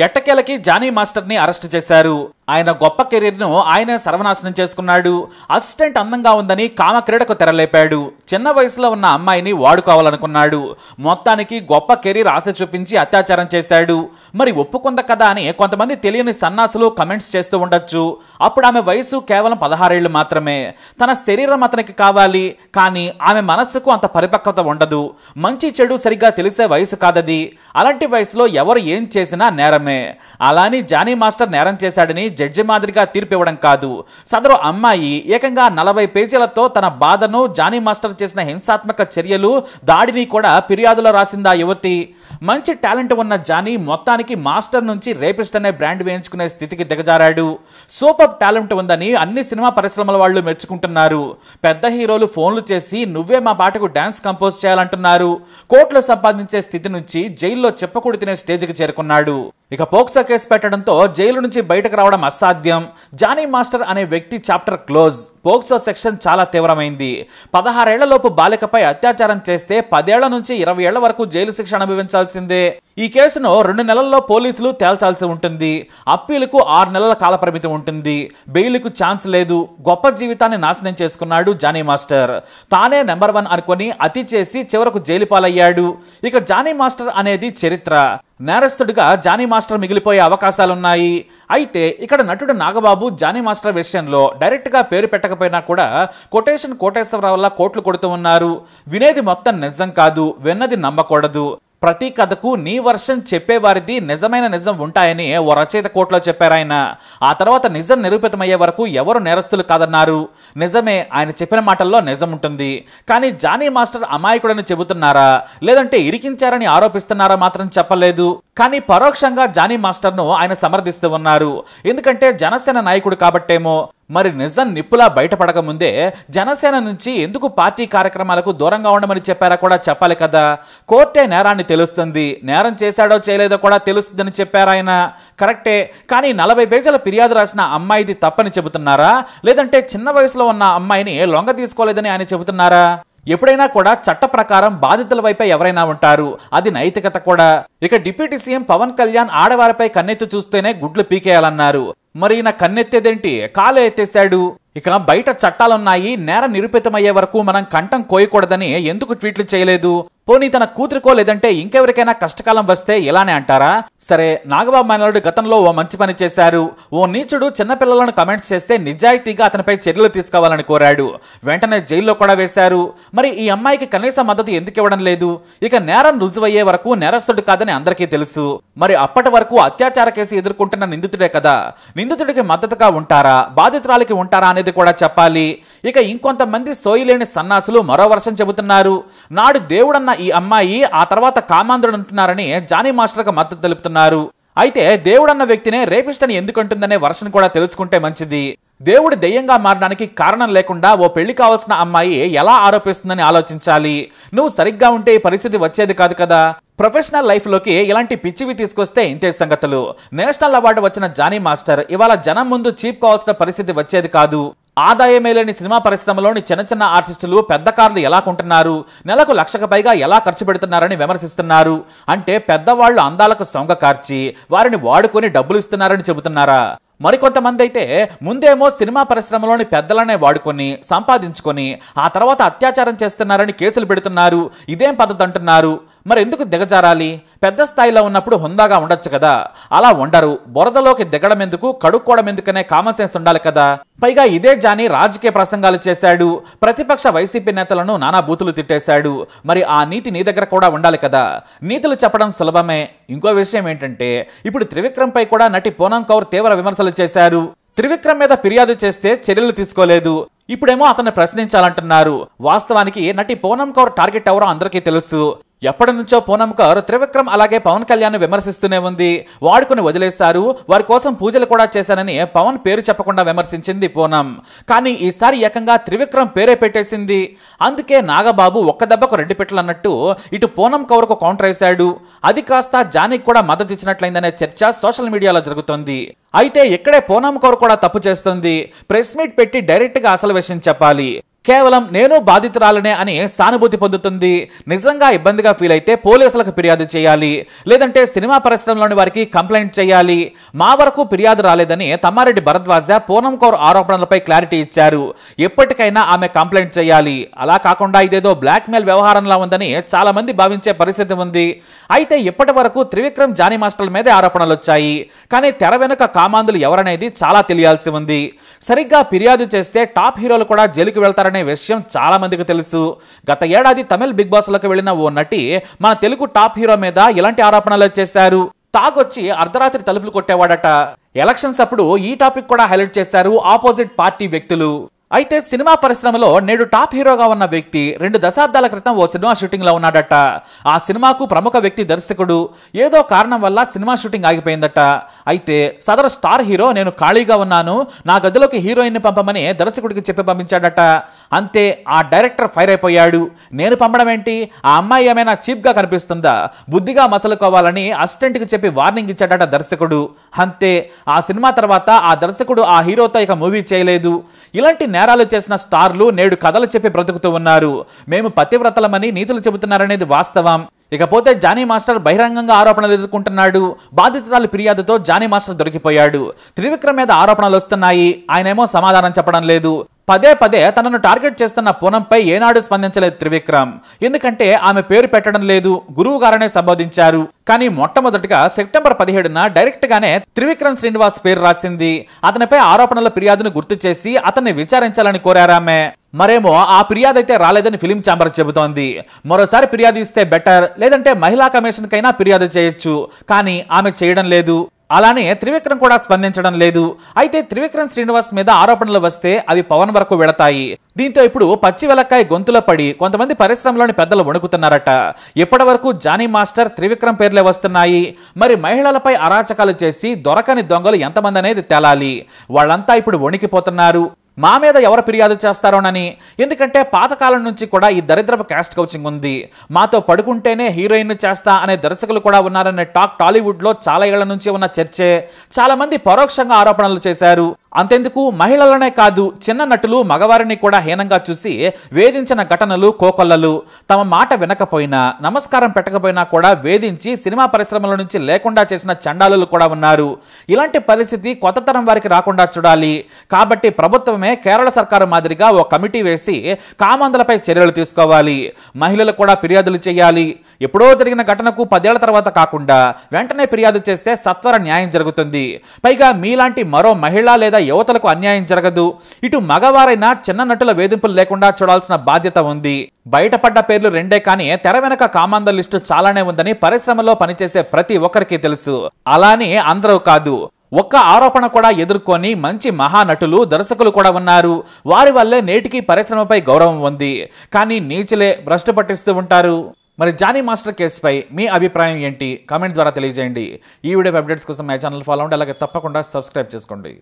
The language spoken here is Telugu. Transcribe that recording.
ఎట్టకేలకి జానీ మాస్టర్ ని అరెస్ట్ చేశారు. ఆయన గొప్ప కెరీర్ ను ఆయనే సర్వనాశనం చేసుకున్నాడు. అసిస్టెంట్ అందంగా ఉందని కామక్రీడకు తెరలేపాడు. చిన్న వయసులో ఉన్న అమ్మాయిని వాడుకోవాలనుకున్నాడు. మొత్తానికి గొప్ప కెరీర్ ఆశ చూపించి అత్యాచారం చేశాడు. మరి ఒప్పుకుంద కదా అని కొంతమంది తెలియని సన్నాసులు కమెంట్స్ చేస్తూ ఉండొచ్చు. అప్పుడు ఆమె వయసు కేవలం 16 ఏళ్లు మాత్రమే. తన శరీరం అతనికి కావాలి, కానీ ఆమె మనస్సుకు అంత పరిపక్వత ఉండదు. మంచి చెడు సరిగ్గా తెలిసే వయసు కాదది. అలాంటి వయసులో ఎవరు ఏం చేసినా నేరమే. అలాని జానీ మాస్టర్ నేరం చేశాడని జడ్జి మాదిరిగా తీర్పు ఇవ్వడం కాదు. సదరు అమ్మాయి ఏకంగా 40 పేజీలతో తన బాధను, జానీ మాస్టర్ చేసిన హింసాత్మక చర్యలు, దాడిని కూడా ఫిర్యాదులో రాసిందా యువతి. మంచి టాలెంట్ ఉన్న జానీ మొత్తానికి మాస్టర్ నుంచి రేపిస్ట్ అనే బ్రాండ్ వేయించుకునే స్థితికి దిగజారాడు. సూపర్ టాలెంట్ ఉందని అన్ని సినిమా పరిశ్రమల వాళ్ళు మెచ్చుకుంటున్నారు. పెద్ద హీరోలు ఫోన్లు చేసి నువ్వే మా పాటకు డాన్స్ కంపోజ్ చేయాలంటున్నారు. కోట్లు సంపాదించే స్థితి నుంచి జైల్లో చెప్పకూడి తినే స్టేజ్కి చేరుకున్నాడు. ఇక పోక్సో కేసు పెట్టడంతో జైలు నుంచి బయటకు రావడం అసాధ్యం. జానీ మాస్టర్ అనే వ్యక్తి చాప్టర్ క్లోజ్. పోక్సో సెక్షన్ చాలా తీవ్రమైంది. 16 ఏళ్లలోపు బాలికపై అత్యాచారం చేస్తే 10 ఏళ్ల నుంచి 20 ఏళ్ల వరకు జైలు శిక్ష అనుభవించాల్సిందే. ఈ కేసును 2 నెలల్లో పోలీసులు తేల్చాల్సి ఉంటుంది. అప్పీలుకు 6 నెలల కాలపరిమితి ఉంటుంది. బెయిల్కు ఛాన్స్ లేదు. గొప్ప జీవితాన్ని నాశనం చేసుకున్నాడు జానీ మాస్టర్. తానే నెంబర్ 1 అనుకొని అతి చేసి చివరకు జైలు పాలయ్యాడు. ఇక జానీ మాస్టర్ అనేది చరిత్ర. నేరస్తుడిగా జానీ మాస్టర్ మిగిలిపోయే అవకాశాలున్నాయి. అయితే ఇక్కడ నటుడు నాగబాబు జానీ మాస్టర్ విషయంలో డైరెక్ట్ గా పేరు పెట్టకపోయినా కూడా కొటేషన్ కోటేశ్వరరావు వల్ల కోట్లు కొడుతూ ఉన్నారు. వినేది మొత్తం నిజం కాదు, విన్నది నమ్మకూడదు. ప్రతి కథకు నీ వర్షన్ చెప్పేవారిది నిజమైన నిజం ఉంటాయని ఓ రచయిత కోర్టులో చెప్పారాయన. ఆ తర్వాత నిజం నిరూపితమయ్యే వరకు ఎవరు నేరస్తులు కాదన్నారు. నిజమే, ఆయన చెప్పిన మాటల్లో నిజం ఉంటుంది. కానీ జానీ మాస్టర్ అమాయకుడని చెబుతున్నారా, లేదంటే ఇరికించారని ఆరోపిస్తున్నారా మాత్రం చెప్పలేదు. కానీ పరోక్షంగా జానీ మాస్టర్ను ఆయన సమర్థిస్తూ ఉన్నారు. ఎందుకంటే జనసేన నాయకుడు కాబట్టేమో. మరి నిజం నిప్పులా బయటపడక ముందే జనసేన నుంచి ఎందుకు పార్టీ కార్యక్రమాలకు దూరంగా ఉండమని చెప్పారా కూడా చెప్పాలి కదా. కోర్టే నేరాన్ని తెలుస్తుంది, నేరం చేశాడో చేయలేదో కూడా తెలుస్తుందని చెప్పారాయన. కరెక్టే, కానీ 40 పేజీల ఫిర్యాదు రాసిన అమ్మాయిది తప్పని చెబుతున్నారా, లేదంటే చిన్న వయసులో ఉన్న అమ్మాయిని లొంగ తీసుకోలేదని ఆయన చెబుతున్నారా? ఎప్పుడైనా కూడా చట్ట ప్రకారం బాధితుల వైపే ఎవరైనా ఉంటారు. అది నైతికత కూడా. ఇక డిప్యూటీ సీఎం పవన్ కళ్యాణ్ ఆడవారిపై కన్నెత్తి చూస్తేనే గుడ్లు పీకేయాలన్నారు. మరి ఈయన కన్నెత్తేదేంటి, కాలు ఎత్తేశాడు. ఇక బయట చట్టాలున్నాయి, నేరం నిరూపితమయ్యే వరకు మనం కంఠం కోయకూడదని ఎందుకు ట్వీట్లు చేయలేదు? పోనీ తన కూతురికో లేదంటే ఇంకెవరికైనా కష్టకాలం వస్తే ఇలానే అంటారా? సరే, నాగబాబు మనోడు గతంలో ఓ మంచి పని చేశారు. ఓ నీచుడు చిన్నపిల్లలను కమెంట్స్ చేస్తే నిజాయితీగా అతనిపై చర్యలు తీసుకోవాలని కోరాడు. వెంటనే జైల్లో కూడా వేశారు. మరి ఈ అమ్మాయికి కనీస మద్దతు ఎందుకు ఇవ్వడం లేదు? ఇక నేరం రుజువయ్యే వరకు నేరస్తుడు కాదని అందరికీ తెలుసు. మరి అప్పటి వరకు అత్యాచార కేసు ఎదుర్కొంటున్న నిందితుడే కదా. నిందితుడికి మద్దతుగా ఉంటారా, బాధితురాలికి ఉంటారా అనేది కూడా చెప్పాలి. ఇక ఇంకొంతమంది సోయిలేని సన్నాసులు మరో వర్షం చెబుతున్నారు. నాడు దేవుడన్న ఈ అమ్మాయి ఆ తర్వాత కామాంధుడు అంటున్నారని జానీ మాస్టర్కి మద్దతు తెలుపుతున్నారు. అయితే దేవుడన్న వ్యక్తినే రేపిస్ట్ అని ఎందుకంటుందనే వర్షన్ కూడా తెలుసుకుంటే మంచిది. దేవుడు దెయ్యంగా మారడానికి కారణం లేకుండా ఓ పెళ్లి కావాల్సిన అమ్మాయి ఎలా ఆరోపిస్తుందని ఆలోచించాలి. నువ్వు సరిగ్గా ఉంటే ఈ పరిస్థితి వచ్చేది కాదు కదా. ప్రొఫెషనల్ లైఫ్ లోకి ఇలాంటి పిచ్చివి తీసుకొస్తే ఇంతే సంగతులు. నేషనల్ అవార్డు వచ్చిన జానీ మాస్టర్ ఇవాళ జనం ముందు చీప్ కావాల్సిన పరిస్థితి వచ్చేది కాదు. ఆదాయమే లేని సినిమా పరిశ్రమలోని చిన్న చిన్న ఆర్టిస్టులు పెద్ద కార్లు ఎలా కొంటున్నారు, నెలకు 1,00,000కు పైగా ఎలా ఖర్చు పెడుతున్నారని విమర్శిస్తున్నారు. అంటే పెద్దవాళ్లు అందాలకు సొంగ కార్చి వారిని వాడుకొని డబ్బులు ఇస్తున్నారని చెబుతున్నారా? మరికొంతమంది అయితే ముందేమో సినిమా పరిశ్రమలోని పెద్దలనే వాడుకొని సంపాదించుకొని ఆ తర్వాత అత్యాచారం చేస్తున్నారని కేసులు పెడుతున్నారు. ఇదేం పద్ధతి అంటున్నారు. మరి ఎందుకు దిగజారాలి? పెద్ద స్థాయిలో ఉన్నప్పుడు హుందాగా ఉండొచ్చు కదా. అలా ఉండరు. బురదలోకి దిగడం ఎందుకు, కడుక్కోవడం ఎందుకనే కామన్ సెన్స్ ఉండాలి కదా. పైగా ఇదే జానీ రాజకీయ ప్రసంగాలు చేశాడు. ప్రతిపక్ష వైసీపీ నేతలను నానా బూతులు తిట్టేశాడు. మరి ఆ నీతి నీ దగ్గర కూడా ఉండాలి కదా. నీతులు చెప్పడం సులభమే. ఇంకో విషయం ఏంటంటే ఇప్పుడు త్రివిక్రమ్ పై కూడా నటి పూనం కౌర్ తీవ్ర విమర్శలు చేశారు. త్రివిక్రమ్ మీద ఫిర్యాదు చేస్తే చర్యలు తీసుకోలేదు. ఇప్పుడేమో అతన్ని ప్రశ్నించాలంటున్నారు. వాస్తవానికి నటి పూనం కౌర్ టార్గెట్ ఎవరో అందరికీ తెలుసు. ఎప్పటి నుంచో పూనం కౌర్ త్రివిక్రమ్ అలాగే పవన్ కళ్యాణ్ విమర్శిస్తూనే ఉంది. వాడుకుని వదిలేశారు, వారి కోసం పూజలు కూడా చేశానని పవన్ పేరు చెప్పకుండా విమర్శించింది పూనం. కానీ ఈసారి ఏకంగా త్రివిక్రమ్ పేరే పెట్టేసింది. అందుకే నాగబాబు ఒక్క దెబ్బకు 2 పిట్టలు అన్నట్టు ఇటు పూనం కౌర్కు కౌంటర్ వేశాడు. అది కాస్త జానీకి కూడా మద్దతు ఇచ్చినట్లయిందనే చర్చ సోషల్ మీడియాలో జరుగుతోంది. అయితే ఇక్కడే పూనం కౌర్ కూడా తప్పు చేస్తుంది. ప్రెస్ మీట్ పెట్టి డైరెక్ట్ గా అసలు విషయం చెప్పాలి. కేవలం నేను బాధితురాలనే అని సానుభూతి పొందుతుంది. నిజంగా ఇబ్బందిగా ఫీల్ అయితే పోలీసులకు ఫిర్యాదు చేయాలి, లేదంటే సినిమా పరిశ్రమలోని వారికి కంప్లైంట్ చేయాలి. మా వరకు ఫిర్యాదు రాలేదని తమ్మారెడ్డి భరద్వాజ పూనం కౌర్ ఆరోపణలపై క్లారిటీ ఇచ్చారు. ఎప్పటికైనా ఆమె కంప్లైంట్ చేయాలి. అలా కాకుండా ఇదేదో బ్లాక్మెయిల్ వ్యవహారంలా ఉందని చాలా మంది భావించే పరిస్థితి ఉంది. అయితే ఇప్పటి వరకు త్రివిక్రమ్ జానీ మాస్టర్ల మీదే ఆరోపణలు వచ్చాయి. కానీ తెర వెనుక కామాంధులు ఎవరనేది చాలా తెలియాల్సి ఉంది. సరిగ్గా ఫిర్యాదు చేస్తే టాప్ హీరోలు కూడా జైలుకి వెళ్తారని విషయం చాలా మందికి తెలుసు. గత ఏడాది తమిళ్ బిగ్ బాస్ లోకి వెళ్లిన ఓ నటి మన తెలుగు టాప్ హీరో మీద ఇలాంటి ఆరోపణలు చేశారు. తాగొచ్చి అర్ధరాత్రి తలుపులు కొట్టేవాడట. ఎలక్షన్స్ అప్పుడు ఈ టాపిక్ కూడా హైలైట్ చేశారు ఆపోజిట్ పార్టీ వ్యక్తులు. అయితే సినిమా పరిశ్రమలో నేడు టాప్ హీరోగా ఉన్న వ్యక్తి 2 దశాబ్దాల క్రితం ఓ సినిమా షూటింగ్ లో ఉన్నాడట. ఆ సినిమాకు ప్రముఖ వ్యక్తి దర్శకుడు ఏదో కారణం వల్ల సినిమా షూటింగ్ ఆగిపోయిందట. అయితే సదరు స్టార్ హీరో నేను ఖాళీగా ఉన్నాను, నా గదిలోకి హీరోయిన్ ని పంపమని దర్శకుడికి చెప్పి పంపించాడట. అంతే, ఆ డైరెక్టర్ ఫైర్ అయిపోయాడు. నేను పంపడం ఏంటి, ఆ అమ్మాయి ఏమైనా చీప్ గా కనిపిస్తుందా, బుద్ధిగా మసలుకోవాలని అసిస్టెంట్ కి చెప్పి వార్నింగ్ ఇచ్చాడట దర్శకుడు. అంతే, ఆ సినిమా తర్వాత ఆ దర్శకుడు ఆ హీరోతో ఇక మూవీ చేయలేదు. ఇలాంటి నేరాలు చేసిన స్టార్లు నేడు కథలు చెప్పి బ్రతుకుతూ ఉన్నారు. మేము పతివ్రతలమని నీతులు చెబుతున్నారనేది వాస్తవం. ఇకపోతే జానీ మాస్టర్ బహిరంగంగా ఆరోపణలు ఎదుర్కొంటున్నాడు. బాధితురాలి ఫిర్యాదుతో జానీ మాస్టర్ దొరికిపోయాడు. త్రివిక్రమ్ మీద ఆరోపణలు వస్తున్నాయి. ఆయనేమో సమాధానం చెప్పడం లేదు. పదే పదే తనను టార్గెట్ చేస్తున్న పూనంపై ఏనాడు స్పందించలేదు త్రివిక్రమ్. ఎందుకంటే ఆమె పేరు పెట్టడం లేదు, గురువు గారనే సంబోధించారు. కానీ మొట్టమొదటిగా సెప్టెంబర్ 17న డైరెక్ట్ గానే త్రివిక్రమ్ శ్రీనివాస్ పేరు రాసింది. అతనిపై ఆరోపణల ఫిర్యాదును గుర్తు చేసి అతన్ని విచారించాలని కోరారామె. మరేమో ఆ ఫిర్యాదు అయితే రాలేదని ఫిలిం ఛాంబర్ చెబుతోంది. మరోసారి ఫిర్యాదు ఇస్తే బెటర్, లేదంటే మహిళా కమిషన్ కైనా ఫిర్యాదు చేయొచ్చు. కానీ ఆమె చేయడం లేదు. అలానే త్రివిక్రమ్ కూడా స్పందించడం లేదు. అయితే త్రివిక్రమ్ శ్రీనివాస్ మీద ఆరోపణలు వస్తే అవి పవన్ వరకు వెళతాయి. దీంతో ఇప్పుడు పచ్చి వెలక్కాయ గొంతులో పడి కొంతమంది పరిశ్రమలోని పెద్దలు వణుకుతున్నారట. ఇప్పటి వరకు జానీ మాస్టర్, త్రివిక్రమ్ పేర్లే వస్తున్నాయి. మరి మహిళలపై అరాచకాలు చేసి దొరకని దొంగలు ఎంతమంది అనేది తేలాలి. వాళ్ళంతా ఇప్పుడు వణికిపోతున్నారు. మా మీద ఎవరు ఫిర్యాదు చేస్తారోనని. ఎందుకంటే పాతకాలం నుంచి కూడా ఈ దరిద్రపు క్యాస్ట్ కౌచింగ్ ఉంది. మాతో పడుకుంటేనే హీరోయిన్ చేస్తా అనే దర్శకులు కూడా ఉన్నారనే టాక్ టాలీవుడ్ లో చాలా ఏళ్ల నుంచి ఉన్న చర్చే. చాలా మంది పరోక్షంగా ఆరోపణలు చేశారు. అంతెందుకు, మహిళలనే కాదు, చిన్న నటులు మగవారిని కూడా హీనంగా చూసి వేధించిన ఘటనలు కోకొల్లలు. తమ మాట వినకపోయినా, నమస్కారం పెట్టకపోయినా కూడా వేధించి సినిమా పరిశ్రమల నుంచి లేకుండా చేసిన చండాలులు కూడా ఉన్నారు. ఇలాంటి పరిస్థితి కొత్త తరం వారికి రాకుండా చూడాలి. కాబట్టి ప్రభుత్వమే కేరళ సర్కారు మాదిరిగా ఓ కమిటీ వేసి కామాంధులపై చర్యలు తీసుకోవాలి. మహిళలు కూడా ఫిర్యాదులు చేయాలి. ఎప్పుడో జరిగిన ఘటనకు 10 ఏళ్ల తర్వాత కాకుండా వెంటనే ఫిర్యాదు చేస్తే సత్వర న్యాయం జరుగుతుంది. పైగా మీలాంటి మరో మహిళ లేదా యువతలకు అన్యాయం జరగదు. ఇటు మగవారైనా చిన్న నటుల వేధింపులు లేకుండా చూడాల్సిన బాధ్యత ఉంది. బయటపడ్డ పేర్లు 2 కానీ తెర వెనక కామాంధ లిస్టు చాలానే ఉందని పరిశ్రమలో పనిచేసే ప్రతి ఒక్కరికి తెలుసు. అలానే అందరూ కాదు, ఒక్క ఆరోపణ కూడా ఎదుర్కొని మంచి మహానటులు, దర్శకులు కూడా ఉన్నారు. వారి వల్లే నేటికి పరిశ్రమపై గౌరవం ఉంది. కానీ నీచులే భ్రష్టు పట్టిస్తూ ఉంటారు. మరి జానీ మాస్టర్ కేసుపై మీ అభిప్రాయం ఏంటి? కామెంట్ ద్వారా తెలియజేయండి. ఈ వీడియో అప్డేట్స్ కోసం మా ఛానల్ ఫాలో అవ్వండి. అలాగే తప్పకుండా సబ్స్క్రైబ్ చేసుకోండి.